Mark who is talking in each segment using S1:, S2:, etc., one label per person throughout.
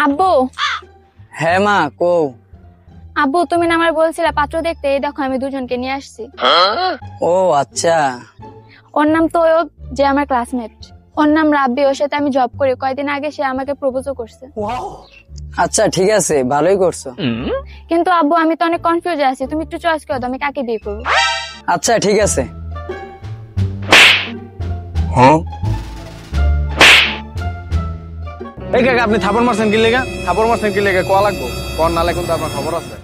S1: আব্বু।
S2: হ্যাঁ মা কো।
S1: আব্বু তুমি না আমার বলছিলে পাত্র দেখতে, এই দেখো আমি দুজনকে নিয়ে আসছি।
S2: ও আচ্ছা।
S1: ওর নাম তৈয়ব, যে আমার ক্লাসমেট। ওর নাম রাব্বি, ওর সাথে আমি জব করি। কয়দিন আগে সে আমাকে প্রপোজও করছে।
S2: আচ্ছা ঠিক আছে, ভালোই করছো।
S1: কিন্তু আব্বু আমি তো অনেক কনফিউজ আছি, তুমি একটু চয়েস করে দাও আমি কাকে বিয়ে করবো।
S2: আচ্ছা ঠিক আছে।
S3: এই কাকা আপনি থাপড় মারছেন কি লেগা? থাপড় মারছেন কি লেগা কোয়া লাগবো? কোন নালে কিন্তু আপনার খবর আছে।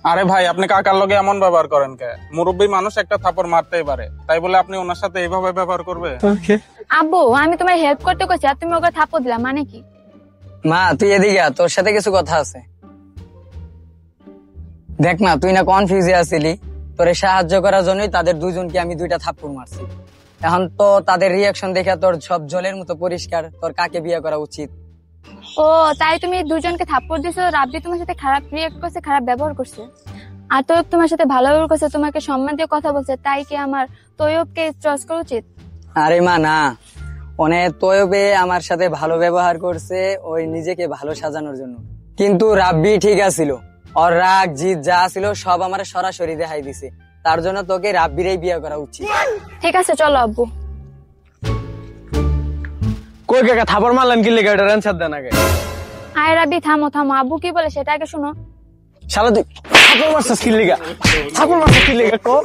S3: আরে ভাই আপনি কাকার লগে এমন ব্যবহার করেন কে? মুরব্বী মানুষ একটা থাপড় মারতেই পারে, তাই বলে আপনি ওনার সাথে এইভাবে ব্যবহার করবে?
S1: আব্বু আমি তোমার হেল্প করতে কইছি আর তুমি ওকে থাপ্পড় দিলা, মানে কি?
S2: মা তুই এদিকে আয়, তোর সাথে কিছু কথা আছে। দেখ মা, তুই না কনফিউজে আছিলি, তোরে সাহায্য করার জন্যই তাদের দুজনকে আমি দুইটা থাপ্পড় মারছি। এখন তো তাদের রিয়াকশন দেখে তোর সব জলের মতো পরিষ্কার, তোর কাকে বিয়ে করা উচিত।
S1: ও তাই তুমি দুজনকে থাপ্পড় দিছো? রাব্বি তোমার সাথে খারাপ রিয়েক্ট করছে, খারাপ ব্যবহার করছে, আর তৈয়ব তোমার সাথে ভালো ব্যবহার করছে, তোমাকে সম্মান দিয়ে কথা বলছে, তাই কি আমার তৈয়বকে চয়েস করা উচিত?
S2: আরে মা না, অনেক তৈয়বে আমার সাথে ভালো ব্যবহার করছে ওই নিজেকে ভালো সাজানোর জন্য, কিন্তু রাব্বি ঠিক আছিল। ওর রাগ জিদ যা ছিল সব আমার সরাসরি দেখাই দিছে, তার জন্য তোকে রাব্বিরেই বিয়ে করা উচিত।
S1: ঠিক আছে চলো আব্বু।
S3: কই কাকা থাপড় মারলেন কি লেগা? এটা অ্যানসার দেন আগে।
S1: আয় রাব্বি থামো থামো, আব্বু কি বলে সেটা আগে শোনো।
S3: শালা তুই থাপড় মারছিস কি লেগা? থাপড় মারছিস কি লেগা কো?